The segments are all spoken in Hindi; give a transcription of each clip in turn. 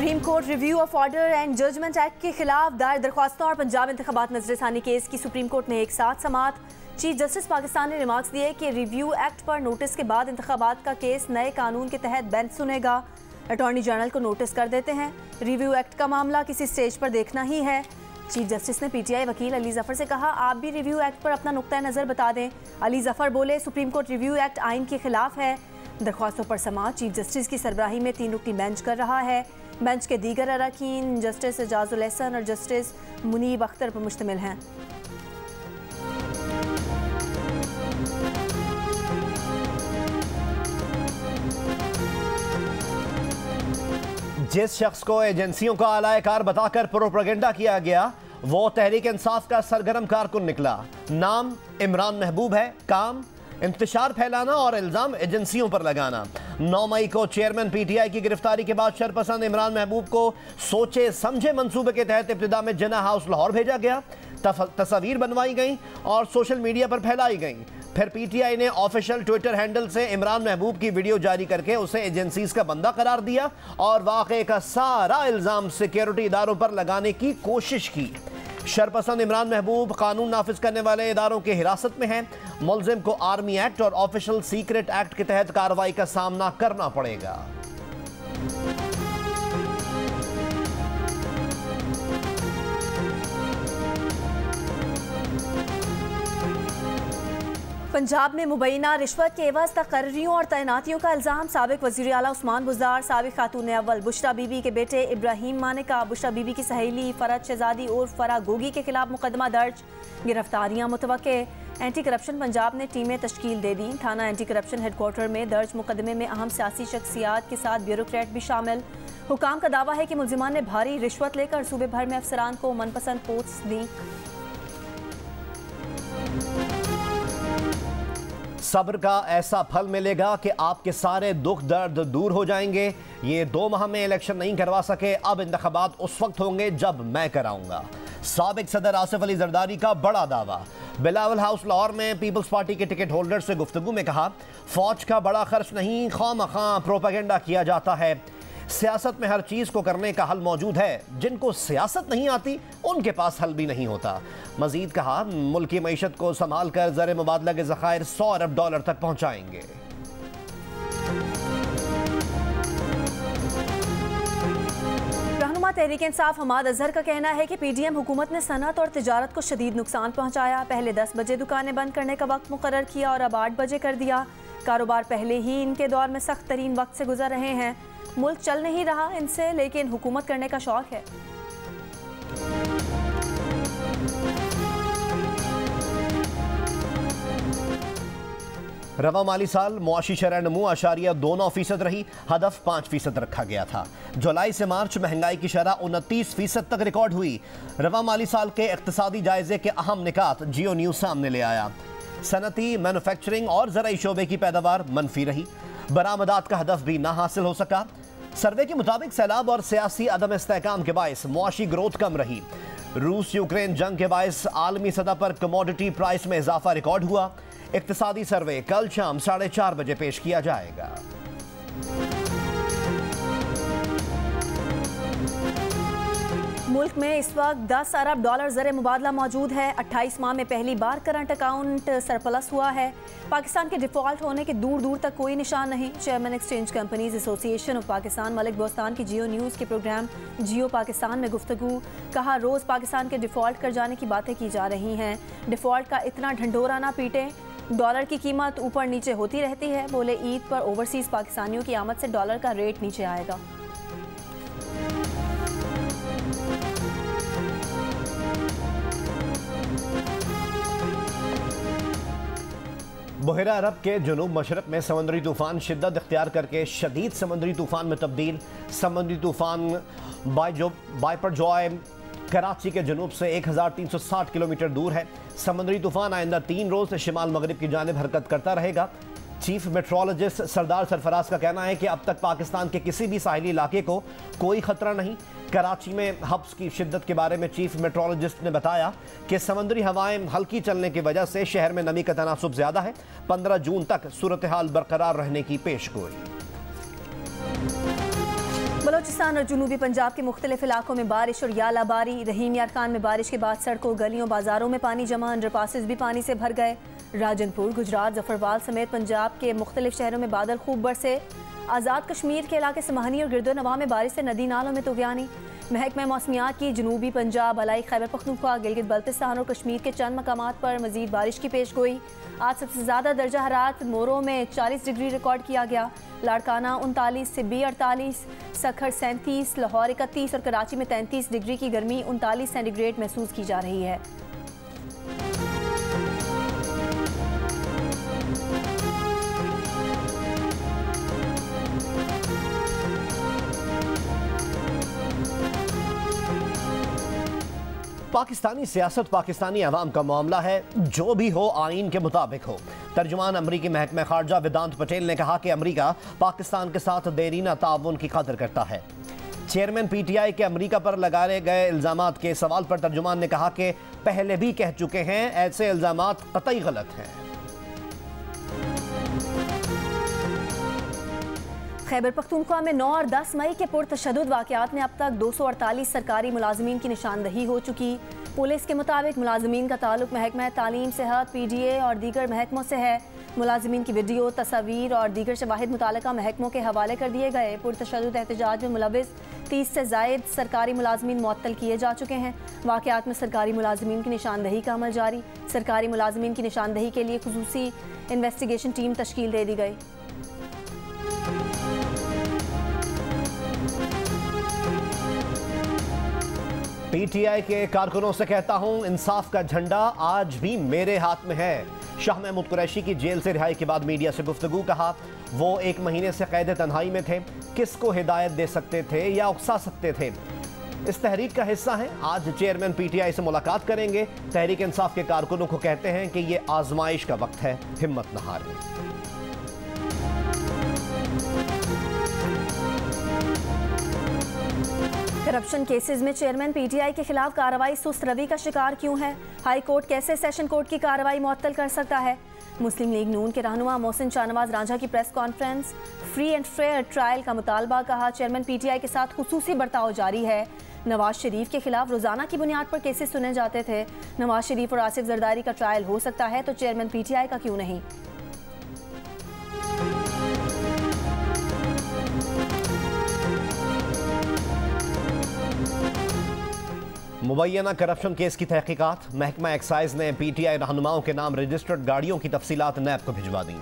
Supreme court review of order and judgment act के खिलाफ दायर दरख्वास्तों और पंजाब इंतखाबात नजरसानी केस की सुप्रीम कोर्ट में एक साथ समाअत। चीफ जस्टिस पाकिस्तान ने रिमार्क्स दिए कि रिव्यू एक्ट पर नोटिस के बाद इंतखाबात का केस नए कानून के तहत बेंच सुनेगा। अटॉर्नी जनरल को नोटिस कर देते हैं, रिव्यू एक्ट का मामला किसी स्टेज पर देखना ही है। चीफ जस्टिस ने पीटीआई वकील अली जफर से कहा, आप भी रिव्यू एक्ट पर अपना नुक्ता नज़र बता दें। अली जफर बोले, सुप्रीम कोर्ट रिव्यू एक्ट आइन के खिलाफ है। दरख्वास्तों पर समाअत चीफ जस्टिस की सरबराही में 3 रुकनी बेंच कर रहा है। बेंच के दीगर अरकान जस्टिस एजाजुल एहसन और जस्टिस मुनीब अख्तर पर मुश्तमिल हैं। जिस शख्स को एजेंसियों का आलाकार बताकर प्रोपेगेंडा किया गया वो तहरीक इंसाफ का सरगर्म कारकुन निकला। नाम इमरान महबूब है, काम इंतशार फैलाना और इल्जाम एजेंसियों पर लगाना। 9 मई को चेयरमैन पीटीआई की गिरफ्तारी के बाद शरपसंद इमरान महबूब को सोचे समझे मंसूबे के तहत इब्तिदा में जिन्ना हाउस लाहौर भेजा गया। तस्वीर बनवाई गई और सोशल मीडिया पर फैलाई गई। फिर पीटीआई ने ऑफिशियल ट्विटर हैंडल से इमरान महबूब की वीडियो जारी करके उसे एजेंसीज का बंदा करार दिया और वाक़े का सारा इल्जाम सिक्योरिटी इदारों पर लगाने की कोशिश की। शरपसंद इमरान महबूब कानून नाफिज करने वाले इदारों की हिरासत में है। मुलजिम को आर्मी एक्ट और ऑफिशियल सीक्रेट एक्ट के तहत कार्रवाई का सामना करना पड़ेगा। पंजाब में मुबैना रिश्वत के एवज तकर्रियों और तैनातियों का इल्जाम। साबिक वज़ीर आला उस्मान बुज़दार, साबिक खातून अव्वल बुशरा बीबी के बेटे इब्राहिम माने का बुशरा बीबी की सहेली फरहत शहजादी और फरा गोगी के खिलाफ मुकदमा दर्ज, गिरफ्तारियां मुतवक्के। एंटी करप्शन पंजाब ने टीमें तश्कील दे दी। थाना एंटी करप्शन हेडक्वार्टर में दर्ज मुकदमे में अहम सियासी शख्सियात के साथ ब्यूरोक्रेट भी शामिल। हुकाम का दावा है कि मुलजिमान ने भारी रिश्वत लेकर सूबे भर में अफसरान को मनपसंद पोस्ट दी। सब्र का ऐसा फल मिलेगा कि आपके सारे दुख दर्द दूर हो जाएंगे। ये 2 माह में इलेक्शन नहीं करवा सके, अब इंतखाबात उस वक्त होंगे जब मैं कराऊंगा। साबिक सदर आसिफ अली जरदारी का बड़ा दावा। बिलावल हाउस लाहौर में पीपल्स पार्टी के टिकट होल्डर से गुफ्तगू में कहा, फौज का बड़ा खर्च नहीं, खामखा प्रोपेगेंडा किया जाता है। सियासत में हर चीज़ को करने का हल मौजूद है, जिनको सियासत नहीं आती उनके पास हल भी नहीं होता। मजीद कहा, मुल्क की मईशत को संभाल कर ज़र मुबादला के ज़खायर $100 अरब तक पहुँचाएंगे। रहनुमा तहरीक इंसाफ हमाद अजहर का कहना है कि पीडीएम हुकूमत ने सनअत और तिजारत को शदीद नुकसान पहुँचाया। पहले 10 बजे दुकानें बंद करने का वक्त मुकर्रर किया और अब 8 बजे कर दिया। कारोबार पहले ही इनके दौर में सख्त तरीन वक्त से गुजर रहे हैं। मुल्क चल नहीं रहा इनसे, लेकिन हुकूमत करने का शौक है। रवा माली साल मुआशी शरह नमू 2.9% रही, हदफ 5% रखा गया था। जुलाई से मार्च महंगाई की शरह 29% तक रिकॉर्ड हुई। रवा माली साल के इक्तिसादी जायजे के अहम निकात जियो न्यूज सामने ले आया। सनती, मैन्युफैक्चरिंग और ज़राई शोबे की पैदावार मनफी रही। बरामदात का हदफ भी ना हासिल हो सका। सर्वे के मुताबिक सैलाब और सियासी अदम इस्तेहकाम के बायस मुआशी ग्रोथ कम रही। रूस यूक्रेन जंग के बायस आलमी सतह पर कमोडिटी प्राइस में इजाफा रिकॉर्ड हुआ। इक्तिसादी सर्वे कल शाम 4:30 बजे पेश किया जाएगा। मुल्क में इस वक्त $10 अरब ज़र मुबादला मौजूद है। 28 माह में पहली बार करंट अकाउंट सरप्लस हुआ है। पाकिस्तान के डिफ़ॉल्ट होने के दूर दूर तक कोई निशान नहीं। Chairman exchange companies association of Pakistan Malik Bostan की जियो न्यूज़ के प्रोग्राम जियो पाकिस्तान में गुफ्तगू। कहा, रोज़ पाकिस्तान के डिफ़ॉल्ट कर जाने की बातें की जा रही हैं। डिफ़ॉल्ट का इतना ढंढोरा ना पीटें, डॉलर की कीमत ऊपर नीचे होती रहती है। बोले, ईद पर ओवरसीज़ पाकिस्तानियों की आमद से डॉलर का रेट नीचे आएगा। बहरा अरब के जुनूब मशरक में समुद्री तूफान शिद्दत इख्तियार करके शदीद समुद्री तूफान में तब्दील। समुद्री तूफान बायपरजॉय कराची के जुनूब से 1360 किलोमीटर दूर है। समुद्री तूफान आइंदा 3 रोज़ शिमाल मगरिब की जानिब हरकत करता रहेगा। चीफ मेट्रोलॉजिस्ट सरदार सरफराज का कहना है कि अब तक पाकिस्तान के किसी भी साहिली इलाके को कोई खतरा नहीं। कराची में हब्स की शिद्दत के बारे में चीफ मेट्रोलॉजिस्ट ने बताया कि समुद्री हवाएं हल्की चलने की वजह से शहर में नमी का तनासुब ज़्यादा है। 15 जून तक सूरत हाल बरकरार रहने की पेशगोई। बलोचिस्तान और जनूबी पंजाब के मुख्तलिफ इलाकों में बारिश और यालाबारी। रहीम यार खान में बारिश के बाद सड़कों, गलियों, बाजारों में पानी जमा, अंडरपासेस भी पानी से भर गए। राजनपुर, गुजरात, जफरवाल समेत पंजाब के मुख्तलिफ शहरों में बादल खूब बरसे। आज़ाद कश्मीर के इलाके समाहनी और गिरदोनवा में बारिश से नदी नालों में तुगयानी। महकमा मौसमियात की जनूबी पंजाब, अलाई खैबर पख्तूनख्वा, गिलगित बल्तिस्तान और कश्मीर के चंद मकामात पर मजीद बारिश की पेश गोई। आज सबसे ज़्यादा दर्जा हरारत मोरो में 40 डिग्री रिकॉर्ड किया गया। लाड़काना 39, सिब्बी 48, सखर 37, लाहौर 31 और कराची में 33 डिग्री की गर्मी 39 सेंटीग्रेड महसूस की जा रही है। पाकिस्तानी सियासत पाकिस्तानी अवाम का मामला है, जो भी हो आइन के मुताबिक हो। तर्जुमान अमरीकी महकमा खारजा वेदांत पटेल ने कहा कि अमरीका पाकिस्तान के साथ देरीना ताउन की कदर करता है। चेयरमैन PTI के अमरीका पर लगाए गए इल्जामात के सवाल पर तर्जुमान ने कहा कि पहले भी कह चुके हैं, ऐसे इल्जामात कतई गलत हैं। खैबर पख्तूनख्वा में 9 और 10 मई के पुरतशद्दुद वाक़यात में अब तक 248 सरकारी मुलाजमीन की निशानदही हो चुकी। पुलिस के मुताबिक मुलाजमीन का ताल्लुक महकमा तालीम, सेहत, PDA और दीगर महकमों से है। मुलाजमीन की वीडियो, तस्वीर और दीगर शवाहिद मुतालिका महकमों के हवाले कर दिए गए। पुरतशद्दुद एहतजाज में मुलविस 30 से ज़ायद सरकारी मुलाजमीन मुअत्तल किए जा चुके हैं। वाक़यात में सरकारी मुलाजमीन की निशानदही का अमल जारी। सरकारी मुलाजमीन की निशानदही के लिए खुसूसी इन्वेस्टिगेशन टीम तश्कील दे दी गई। PTI के कारकुनों से कहता हूं, इंसाफ का झंडा आज भी मेरे हाथ में है। शाह महमूद कुरैशी की जेल से रिहाई के बाद मीडिया से गुफ्तगू, कहा वो 1 महीने से कैद तन्हाई में थे, किसको हिदायत दे सकते थे या उकसा सकते थे। इस तहरीक का हिस्सा हैं। आज चेयरमैन PTI से मुलाकात करेंगे। तहरीक इंसाफ के कारकुनों को कहते हैं कि ये आजमाइश का वक्त है, हिम्मत न हारें। करप्शन केसेस में चेयरमैन PTI के खिलाफ कार्रवाई सुस्त रवि का शिकार क्यों है? हाई कोर्ट कैसे सेशन कोर्ट की कार्रवाई मुअत्तल कर सकता है? मुस्लिम लीग नून के रहनुमा मोहसिन शाहनवाज रांझा की press conference. Free and fair trial का मुतालबा, कहा चेयरमैन PTI के साथ खुसूसी बर्ताव जारी है। नवाज शरीफ के खिलाफ रोजाना की बुनियाद पर केसेस सुने जाते थे। नवाज शरीफ और आसिफ जरदारी का ट्रायल हो सकता है तो चेयरमैन PTI का क्यों नहीं? मुबैना करप्शन केस की तहकीकात। महकमा एक्साइज ने PTI रहनुमाओं के नाम रजिस्टर्ड गाड़ियों की तफसीलात नैब को भिजवा दी।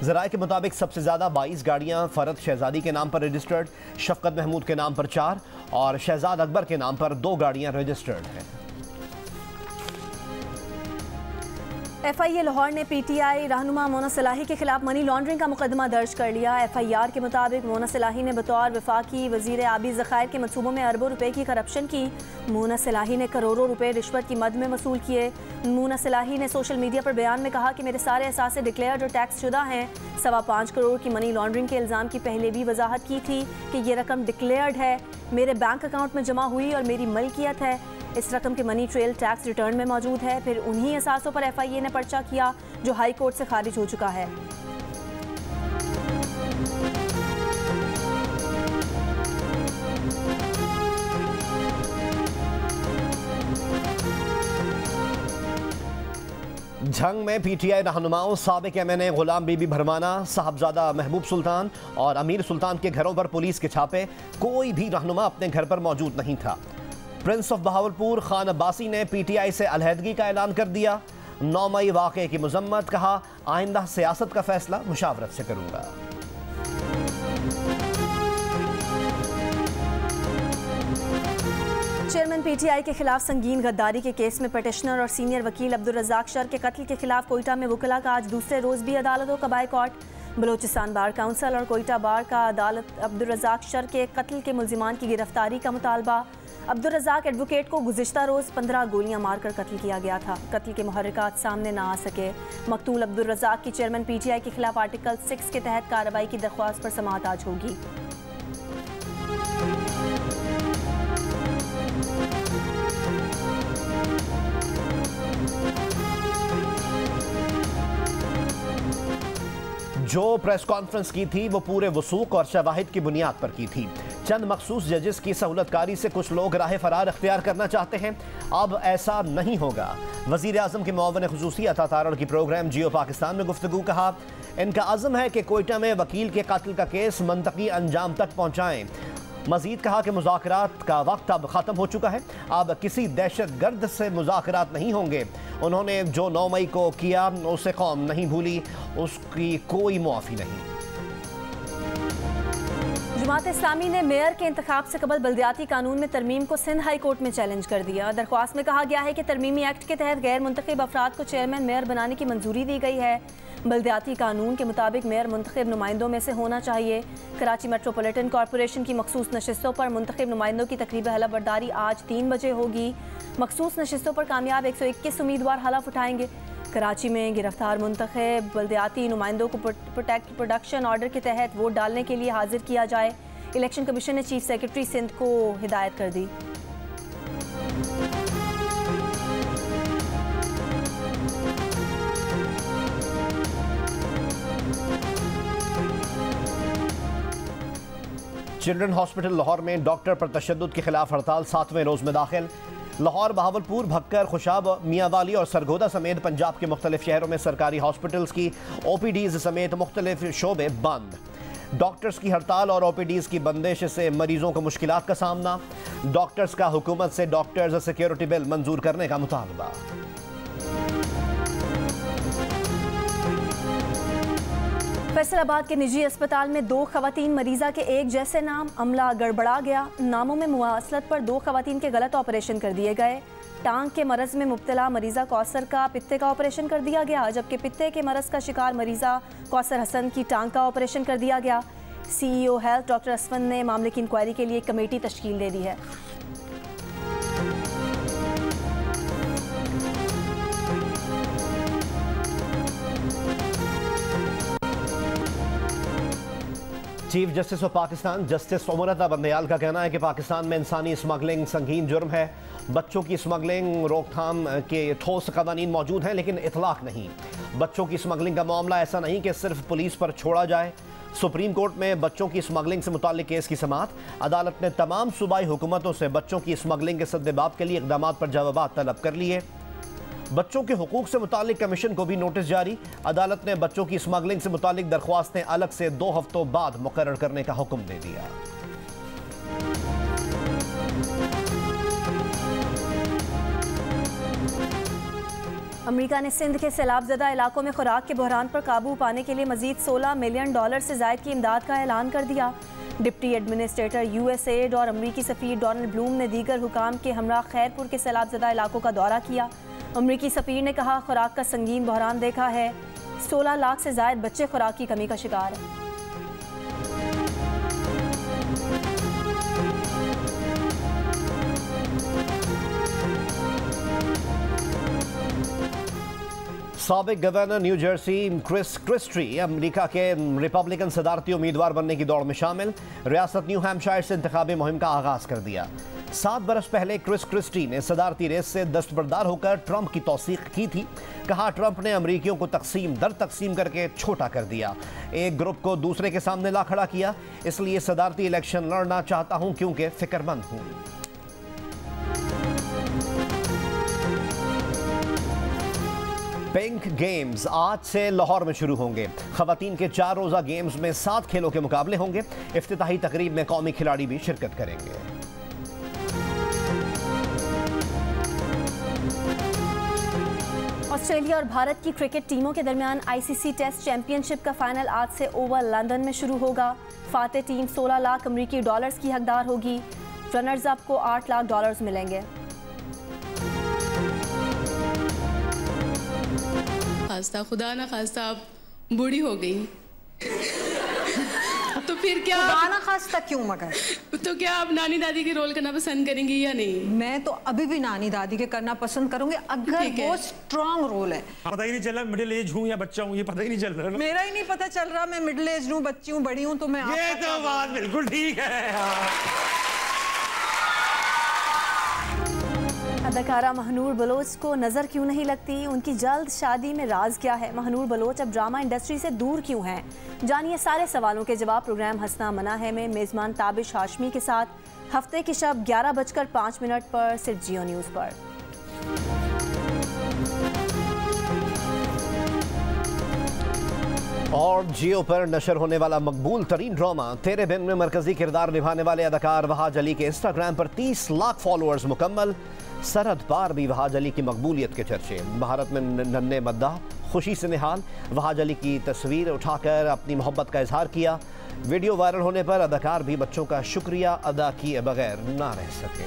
ज़राए के मुताबिक सबसे ज़्यादा 22 गाड़ियाँ फ़रद शहजादी के नाम पर रजिस्टर्ड, शफकत महमूद के नाम पर 4 और शहजाद अकबर के नाम पर 2 गाड़ियाँ रजिस्टर्ड हैं। FIA लाहौर ने PTI रहनुमा मोना सलाही के खिलाफ मनी लॉन्ड्रिंग का मुकदमा दर्ज कर लिया। FIR के मुताबिक मोना सलाही ने बतौर वफाकी वजीर आबी ज़खायर के मनसूबों में अरबों रुपए की करप्शन की। मोना सलाही ने करोड़ों रुपए रिश्वत की मद में वसूल किए। मोना सलाही ने सोशल मीडिया पर बयान में कहा कि मेरे सारे असासे डिक्लेयर्ड और टैक्स शुदा हैं। 5.25 करोड़ की मनी लॉन्ड्रिंग के इल्ज़ाम की पहले भी वजाहत की थी कि ये रकम डिक्लेयर्ड है, मेरे बैंक अकाउंट में जमा हुई और मेरी मलकियत है। इस रकम के मनी ट्रेल टैक्स रिटर्न में मौजूद है। फिर उन्हीं असासों पर FIA ने पर्चा किया जो हाई कोर्ट से खारिज हो चुका है। जंग में PTI रहनुमाओं साबिक MNA गुलाम बीबी भरवाना, साहबजादा महबूब सुल्तान और अमीर सुल्तान के घरों पर पुलिस के छापे। कोई भी रहनुमा अपने घर पर मौजूद नहीं था। प्रिंस ऑफ बहावलपुर खान अब्बासी ने PTI से अलहदगी का ऐलान कर दिया। 9 मई वाक़े की मजम्मत, कहा आइंदा सियासत का फैसला मुशावरत से करूंगा। चेयरमैन PTI के खिलाफ संगीन गद्दारी के केस में पटिशनर और सीनियर वकील अब्दुल रज़ाक शर के कत्ल के खिलाफ कोयटा में वकला का आज दूसरे रोज भी अदालतों का बायकॉट। बलोचिस्तान बार काउंसिल और कोयटा बार का अदालत अब्दुल रज़ाक शर के कत्ल के मुल्जिमान की गिरफ्तारी का मुतालबा। अब्दुल रज़ाक एडवोकेट को गुज़िश्ता रोज़ 15 गोलियां मारकर कत्ल किया गया था। कत्ल के मुहर्रिकात सामने ना आ सके। मकतूल अब्दुल रज़ाक की चेयरमैन PTI के खिलाफ आर्टिकल 6 के तहत कार्रवाई की दरख्वास्त पर समाअत आज होगी। जो प्रेस कॉन्फ्रेंस की थी वो पूरे वसूक और शवाहिद की बुनियाद पर की थी। चंद मखसूस जजेस की सहूलतकारी से कुछ लोग राह फरार अख्तियार करना चाहते हैं, अब ऐसा नहीं होगा। वज़ीर आज़म के मुआविन खुसूसी अता तारड़ की प्रोग्राम जियो पाकिस्तान में गुफ्तगू। कहा, इनका अज़म है कि कोयटा में वकील के कातिल का केस मंतकी अंजाम तक पहुँचाएँ। मजीद कहा कि मुज़ाकरात का वक्त अब ख़त्म हो चुका है, अब किसी दहशत गर्द से मुज़ाकरात नहीं होंगे। उन्होंने जो 9 मई को किया उसे कौम नहीं भूली, उसकी कोई मुआफ़ी नहीं। जमात इस्लामी ने मेयर के इंतखाब से कबल बल्दियाती कानून में तरमीम को सिंध हाई कोर्ट में चैलेंज कर दिया। दरख्वास्त में कहा गया है कि तरमीमी एक्ट के तहत गैर मुंतखब अफराद को चेयरमैन मेयर बनाने की मंजूरी दी गई है। बल्दियाती कानून के मुताबिक मेयर मुंतखब नुमाइंदों में से होना चाहिए। कराची मेट्रोपॉलिटन कॉरपोरेशन की मखसूस नशिस्तों पर मुंतखब नुमाइंदों की तकरीब हलफ बर्दारी आज 3 बजे होगी। मखसूस नशिस्तों पर कामयाब 121 उम्मीदवार हलफ उठाएंगे। कराची में गिरफ्तार मुंतखब बल्दियाती नुमाइंदों को प्रोडक्शन ऑर्डर के तहत वोट डालने के लिए हाजिर किया जाए। इलेक्शन कमीशन ने चीफ सेक्रेटरी सिंध को हिदायत कर दी। चिल्ड्रन हॉस्पिटल लाहौर में डॉक्टर पर तशद्दुद के खिलाफ हड़ताल 7वें रोज में दाखिल। लाहौर, बहावलपुर, भक्कर, खुशाब, मियांवाली और सरगोदा समेत पंजाब के मुख्तलिफ शहरों में सरकारी हॉस्पिटल्स की OPDs समेत मुख्तलिफ शोबे बंद। डॉक्टर्स की हड़ताल और OPDs की बंदिश से मरीजों को मुश्किलात का सामना। डॉक्टर्स का हुकूमत से डॉक्टर्स सिक्योरिटी बिल मंजूर करने का मुतालबा। फैसलाबाद के निजी अस्पताल में 2 खवातीन मरीजा के एक जैसे नाम, अमला गड़बड़ा गया। नामों में मुवासलत पर 2 खवातीन के गलत ऑपरेशन कर दिए गए। टांग के मरज में मुब्तला मरीजा कौसर का पित्ते का ऑपरेशन कर दिया गया, जबकि पित्ते के मरज का शिकार मरीजा कौसर हसन की टांग का ऑपरेशन कर दिया गया। CEO हेल्थ डॉक्टर असफन ने मामले की इंक्वायरी के लिए एक कमेटी तश्कील दे दी है। Chief justice of Pakistan justice Umar Ata Bandial का कहना है कि पाकिस्तान में इंसानी स्मगलिंग संगीन जुर्म है। बच्चों की स्मगलिंग रोकथाम के ठोस कवानीन मौजूद हैं, लेकिन इतलाक नहीं। बच्चों की स्मगलिंग का मामला ऐसा नहीं कि सिर्फ पुलिस पर छोड़ा जाए। सुप्रीम कोर्ट में बच्चों की स्मगलिंग से मुताल्लिक केस की समाअत। अदालत ने तमाम सूबाई हुकूमतों से बच्चों की स्मगलिंग के सद्देबाब के लिए इक़दाम पर जवाब तलब कर लिए। बच्चों के हुकूक से मुतालिक कमीशन को भी नोटिस जारी। अदालत ने बच्चों की स्मगलिंग से मुतालिक दरख्वास्तें अलग से 2 हफ्तों बाद मुकर्रर करने का हुक्म दे दिया। अमेरिका ने सिंध के सैलाबजदा इलाकों में खुराक के बहरान पर काबू पाने के लिए मजीद $16 मिलियन से ज़ायद की इमदाद का ऐलान कर दिया। डिप्टी एडमिनिस्ट्रेटर USAID और अमरीकी सफ़ीर डोनाल्ड ब्लूम ने दीगर हुकाम के हमरा खैरपुर के सैलाबजदा इलाकों का दौरा किया। अमरीकी सफ़ीर ने कहा, खुराक का संगीन बहरान देखा है। 16 लाख से ज़ायद बच्चे खुराक की कमी का शिकार हैं। साबिक governor New Jersey Chris Christie America के रिपब्लिकन सदारती उम्मीदवार बनने की दौड़ में शामिल। रियासत न्यू हैम्पशायर से इंतखाबी मुहिम का आगाज कर दिया। 7 बरस पहले क्रिस क्रिस्टी ने सदारती रेस से दस्तबरदार होकर ट्रंप की तौसीक की थी। कहा, ट्रंप ने अमरीकियों को तकसीम दर तकसीम करके छोटा कर दिया, एक ग्रुप को दूसरे के सामने ला खड़ा किया। इसलिए सदारती इलेक्शन लड़ना चाहता हूं क्योंकि फिक्रमंद हूं। पिंक गेम्स आज से लाहौर में शुरू होंगे। खवातीन के 4 रोज़ा गेम्स में 7 खेलों के मुकाबले होंगे। इफ्तिताही तकरीब में कौमी खिलाड़ी भी शिरकत करेंगे। ऑस्ट्रेलिया और भारत की क्रिकेट टीमों के दरमियान ICC टेस्ट चैंपियनशिप का फाइनल आज से ओवल लंदन में शुरू होगा। फातेह टीम $16 लाख अमरीकी डॉलर्स की हकदार होगी। रनर्स अप को $8 लाख मिलेंगे। खास्ता खुदा ना खास्ता आप बूढ़ी हो गई तो फिर क्या खुदा ना खास्ता क्यों, मगर तो क्या आप नानी दादी के रोल करना पसंद करेंगी या नहीं? मैं तो अभी भी नानी दादी के करना पसंद करूंगी, अगर वो स्ट्रॉन्ग रोल है। पता ही नहीं चल रहा मिडिल एज हूँ या बच्चा हूँ, ये पता ही नहीं चल रहा। मेरा ही नहीं पता चल रहा मैं मिडिल एज हूँ, बच्ची हूँ, बड़ी हूँ। तो मैं ये तो बात बिल्कुल ठीक है। अदाकारा महनूर बलोच को नज़र क्यों नहीं लगती? उनकी जल्द शादी में राज क्या है? महनूर बलोच अब ड्रामा इंडस्ट्री से दूर क्यों हैं? जानिए सारे सवालों के जवाब प्रोग्राम हंसना मना है में मेज़बान ताबिश हाशमी के साथ हफ्ते की शब 11:05 पर सिर्फ जियो न्यूज़ पर। और जियो पर नशर होने वाला मकबूल तरीन ड्रामा तेरे बिन में मरकजी किरदार निभाने वाले अदाकार वहाज अली के इंस्टाग्राम पर 30 लाख फॉलोअर्स मुकम्मल। सरहद पार भी वहाज अली की मकबूलियत के चर्चे। भारत में नन्हे मद्दाह खुशी से निहाल वहाज अली की तस्वीर उठाकर अपनी मोहब्बत का इजहार किया। वीडियो वायरल होने पर अदाकार भी बच्चों का शुक्रिया अदा किए बगैर ना रह सके।